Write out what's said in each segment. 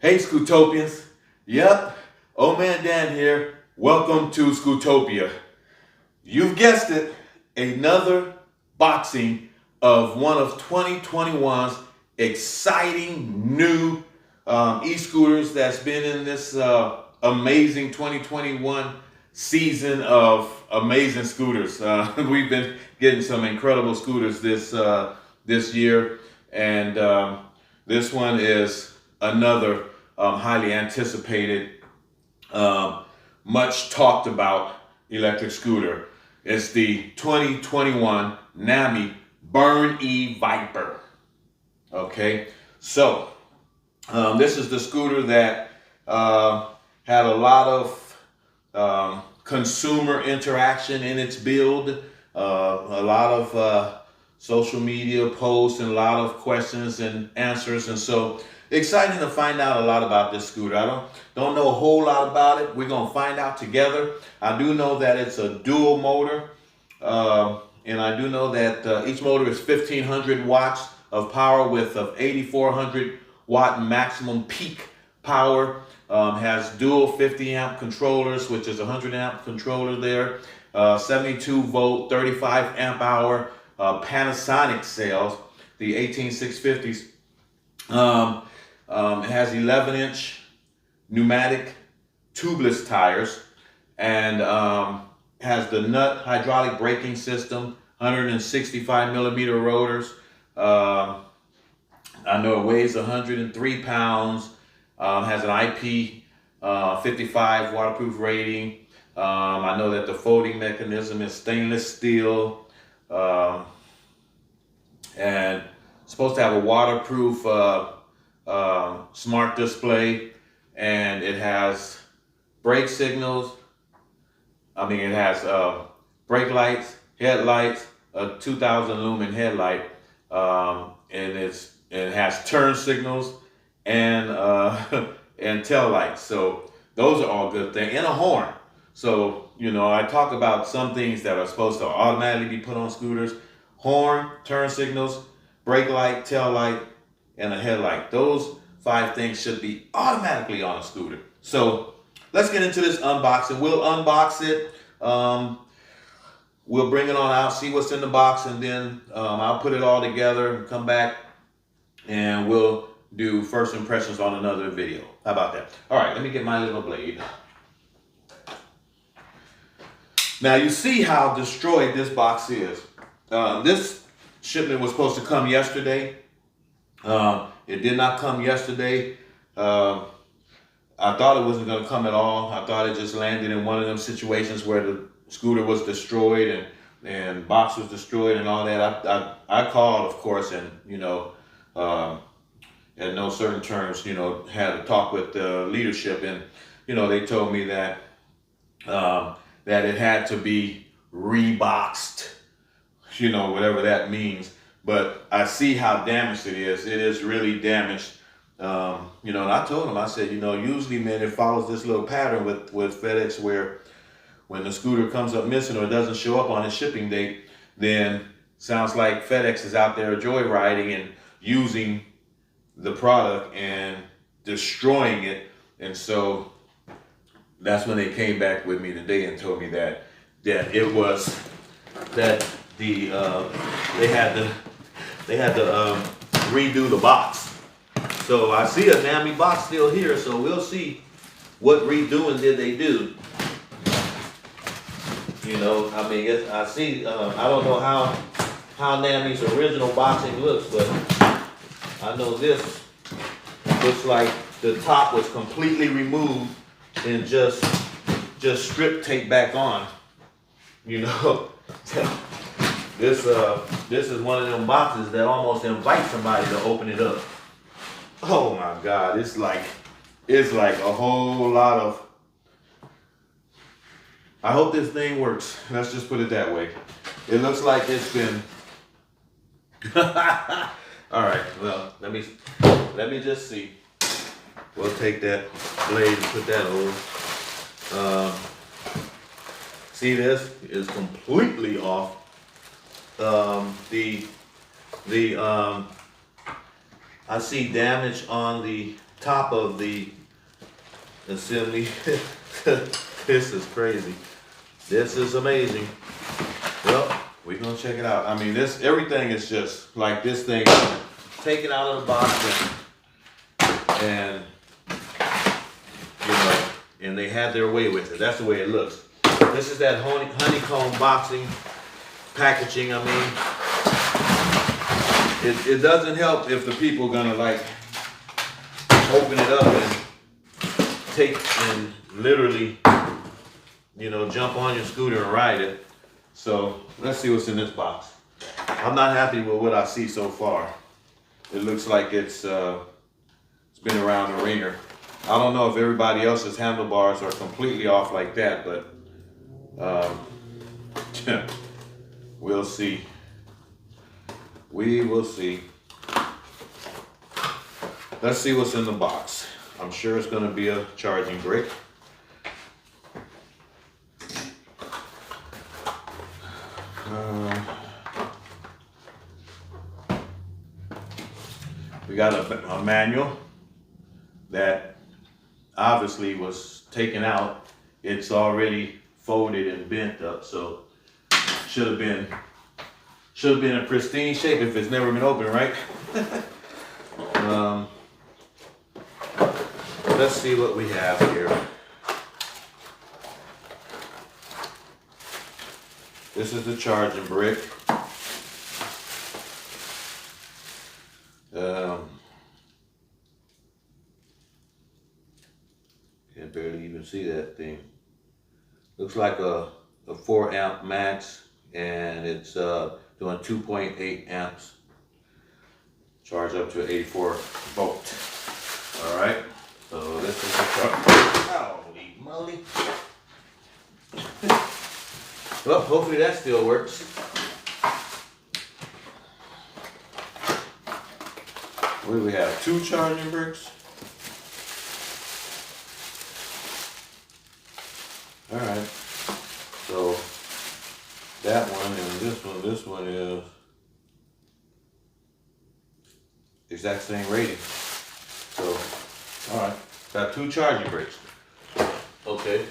Hey Scootopians, yep, OhManDan here. Welcome to Scootopia. You've guessed it, another boxing of one of 2021's exciting new e-scooters that's been in this amazing 2021 season of amazing scooters. We've been getting some incredible scooters this year, and this one is another highly anticipated, much talked about electric scooter. It's the 2021 Nami Burn E Viper. Okay, so this is the scooter that had a lot of consumer interaction in its build, a lot of social media posts and a lot of questions and answers, and so exciting to find out a lot about this scooter. I don't know a whole lot about it. We're gonna find out together. I do know that it's a dual motor, and I do know that each motor is 1,500 watts of power with 8,400 watt maximum peak power. Has dual 50 amp controllers, which is a 100 amp controller there. 72 volt, 35 amp hour Panasonic cells, the 18650s. It has 11-inch pneumatic tubeless tires, and has the nut hydraulic braking system, 165 millimeter rotors. I know it weighs 103 pounds, has an IP 55 waterproof rating. I know that the folding mechanism is stainless steel, and supposed to have a waterproof smart display, and it has brake signals. It has brake lights, headlights, a 2,000 lumen headlight, and it has turn signals and and tail lights. So those are all good things, and a horn. So I talk about some things that are supposed to automatically be put on scooters: horn, turn signals, brake light, tail light, and a headlight. Those 5 things should be automatically on a scooter. So let's get into this unboxing. We'll unbox it. We'll bring it on out, see what's in the box, and then I'll put it all together and come back and we'll do first impressions on another video. How about that? All right, let me get my little blade. Now you see how destroyed this box is. This shipment was supposed to come yesterday. It did not come yesterday. I thought it wasn't going to come at all. I thought it just landed in one of them situations where the scooter was destroyed and box was destroyed and all that. I called, of course, and in no certain terms, had a talk with the leadership, and they told me that that it had to be reboxed, whatever that means. But I see how damaged it is. It is really damaged. And I told him, I said, usually, man, it follows this little pattern with FedEx, where when the scooter comes up missing or doesn't show up on its shipping date, then sounds like FedEx is out there joyriding and using the product and destroying it. And so that's when they came back with me today and told me that it was that they had to redo the box. So I see a Nami box still here, so we'll see what redoing did they do. I see. I don't know how Nami's original boxing looks, but I know this looks like the top was completely removed and just strip tape back on. This is one of them boxes that almost invites somebody to open it up. Oh my God, it's like a whole lot of. I hope this thing works. Let's just put it that way. It looks like it's been. All right. Well, let me just see. We'll take that blade and put that over. See, this is completely off. I see damage on the top of the assembly. This is crazy. This is amazing. Well, we're gonna check it out. I mean, everything is just like this thing taken out of the box and you know, and they had their way with it. That's the way it looks. This is that honeycomb boxing packaging. I mean, it doesn't help if the people gonna like open it up and take and literally, you know, jump on your scooter and ride it. So let's see what's in this box. I'm not happy with what I see so far. It looks like it's been around the ringer. I don't know if everybody else's handlebars are completely off like that, but we'll see. We will see. Let's see what's in the box. I'm sure it's going to be a charging brick. We got a manual that obviously was taken out. It's already folded and bent up, so should have been in pristine shape if it's never been opened, right? Let's see what we have here. This is the charging brick. Can't barely even see that thing. Looks like a 4 amp max, and it's doing 2.8 amps. Charge up to 84 volt. All right. So this is the truck. Holy moly. Well, hopefully that still works. What do we have? 2 charging bricks. All right. So that one and this one is exact same rating. So, all right. Got 2 charging bricks. Okay.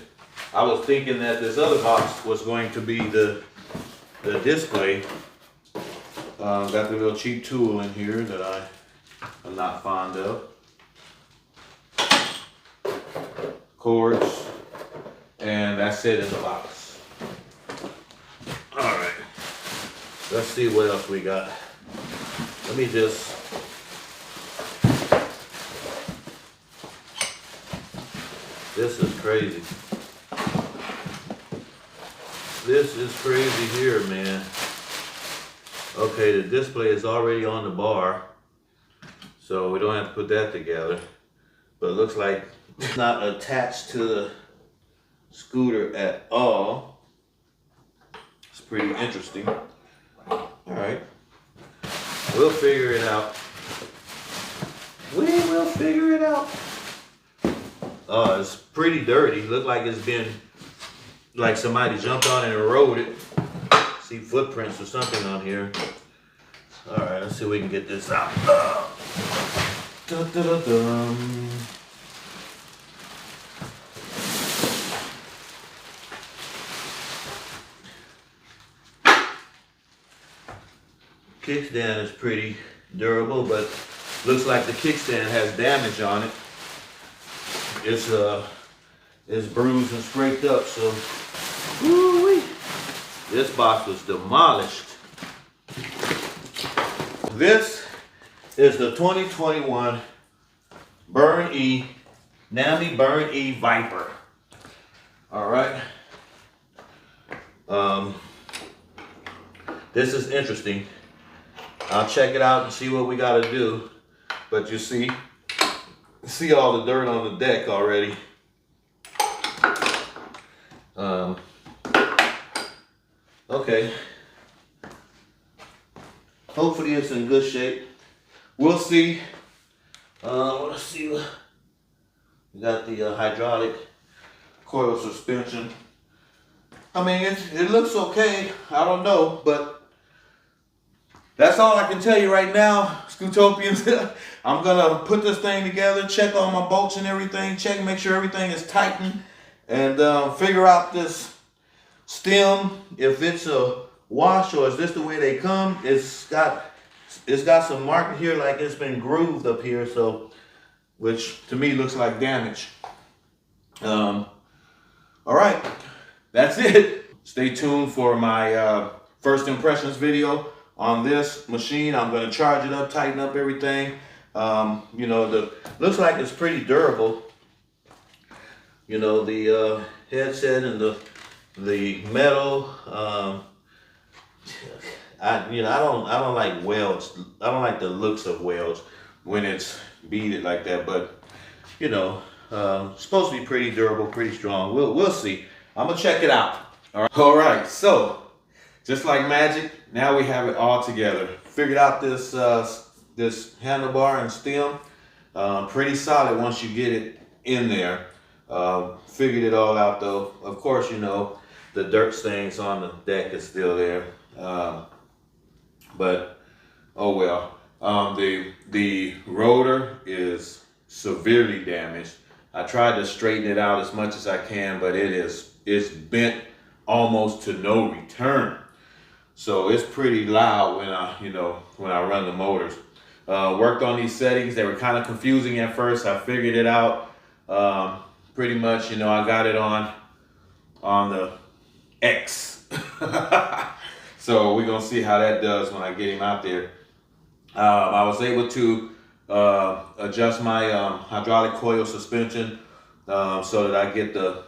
I was thinking that this other box was going to be the display. Got the little cheap tool in here that I'm not fond of. Cords, and that's it in the box. All right. Let's see what else we got. Let me just. This is crazy. This is crazy here, man. Okay, the display is already on the bar, so we don't have to put that together. But it looks like it's not attached to the scooter at all. It's pretty interesting. All right. We'll figure it out. We will figure it out. Oh, it's pretty dirty. Look like it's been, like somebody jumped on it and rode it. See footprints or something on here. All right, let's see if we can get this out. Dun, dun, dun, dun. Kickstand is pretty durable, but looks like the kickstand has damage on it. It's bruised and scraped up, so woo-wee. This box was demolished. This is the 2021 Nami Burn E Viper. All right. This is interesting. I'll check it out and see what we got to do. But you see all the dirt on the deck already. Okay. Hopefully it's in good shape. We'll see. Let's see. We got the hydraulic coil suspension. I mean, it looks okay. I don't know, but that's all I can tell you right now. Scootopians. I'm gonna put this thing together, check all my bolts and everything, make sure everything is tightened, and figure out this stem, if it's a wash or is this the way they come. It's got some marking here like it's been grooved up here, so which to me looks like damage. All right, that's it. Stay tuned for my first impressions video on this machine. I'm going to charge it up, tighten up everything. You know, looks like it's pretty durable. You know, the headset and the metal. I don't like welds. I don't like the looks of welds when it's beaded like that. But you know, supposed to be pretty durable, pretty strong. We'll see. I'm gonna check it out. All right. So just like magic, now we have it all together. Figured out this this handlebar and stem. Pretty solid once you get it in there. Figured it all out though. Of course, you know, the dirt stains on the deck is still there. But oh well. The rotor is severely damaged. I tried to straighten it out as much as I can, but it's bent almost to no return. So it's pretty loud when I run the motors. Worked on these settings. They were kind of confusing at first. I figured it out. Pretty much, you know, I got it on the X. So we're gonna see how that does when I get him out there. I was able to adjust my hydraulic coil suspension so that I get the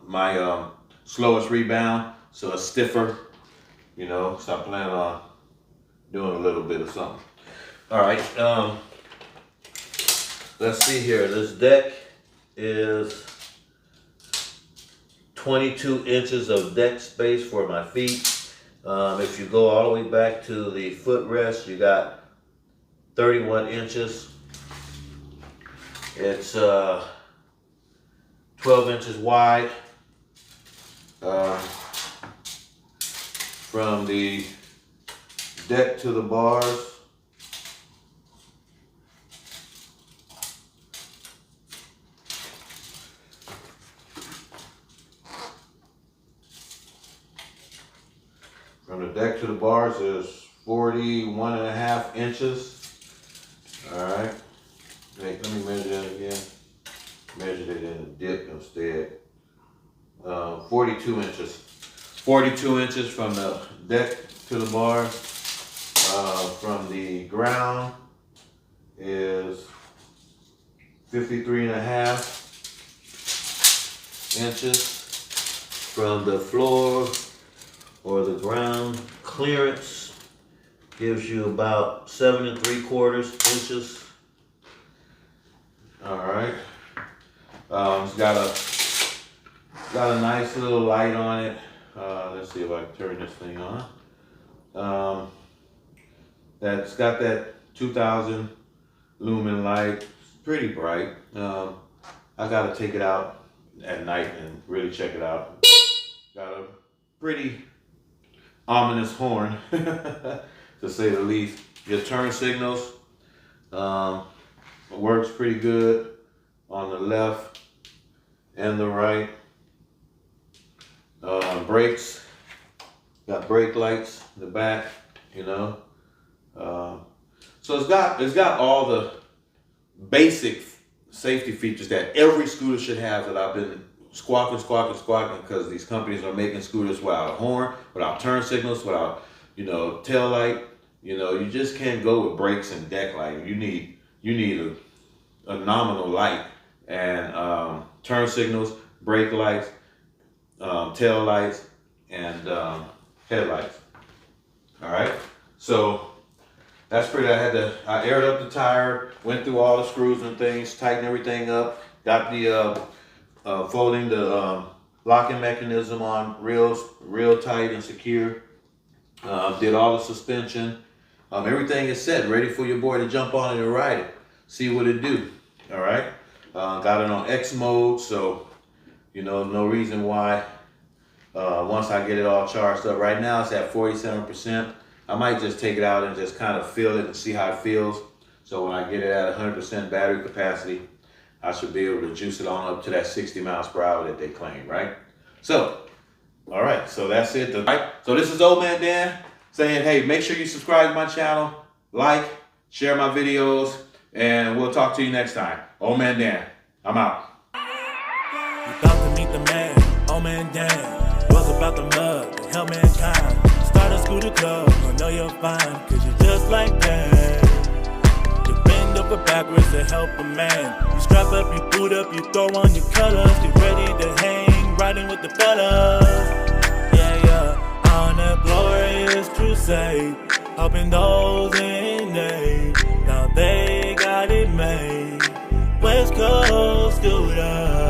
my slowest rebound, so it's stiffer. You know, so I plan on doing a little bit of something. All right, let's see here. This deck is 22 inches of deck space for my feet. If you go all the way back to the footrest, you got 31 inches. It's 12 inches wide. From the deck to the bars. From the deck to the bars is 41.5 inches. All right. Let me measure that again. Measured it in the dip instead. 42 inches. 42 inches from the deck to the bars. From the ground is 53.5 inches. From the floor or the ground clearance gives you about 7 3/4 inches. All right. It's got a nice little light on it. Let's see if I can turn this thing on. That's got that 2000 lumen light. It's pretty bright. I gotta take it out at night and really check it out. Got a pretty ominous horn, to say the least. Your turn signals works pretty good on the left and the right. Brakes, got brake lights in the back, you know. So it's got all the basic safety features that every scooter should have, that I've been squawking, because these companies are making scooters without a horn, without turn signals, without, you know, tail light. You know, you just can't go with brakes and deck light. You need a nominal light and turn signals, brake lights, tail lights, and headlights. All right, so that's pretty. I aired up the tire, went through all the screws and things, tightened everything up, got the folding the locking mechanism on real tight and secure. Did all the suspension. Everything is set, ready for your boy to jump on it and ride it. See what it do. All right. Got it on X mode, so you know, no reason why. Once I get it all charged up, right now it's at 47%. I might just take it out and just kind of feel it and see how it feels. So when I get it at 100% battery capacity, I should be able to juice it on up to that 60 miles per hour that they claim, right? So, all right, so that's it. All right, so this is OhManDan saying, hey, make sure you subscribe to my channel, like, share my videos, and we'll talk to you next time. OhManDan, I'm out. About to meet the man, OhManDan. Was about the mug to help mankind. Start a scooter club, I know you're fine, cause you're just like that. You bend over backwards to help a man. You strap up, you boot up, you throw on your colors. Get ready to hang, riding with the fellas. Yeah, on a glorious crusade. Helping those in need. Now they got it made. West Coast scooter.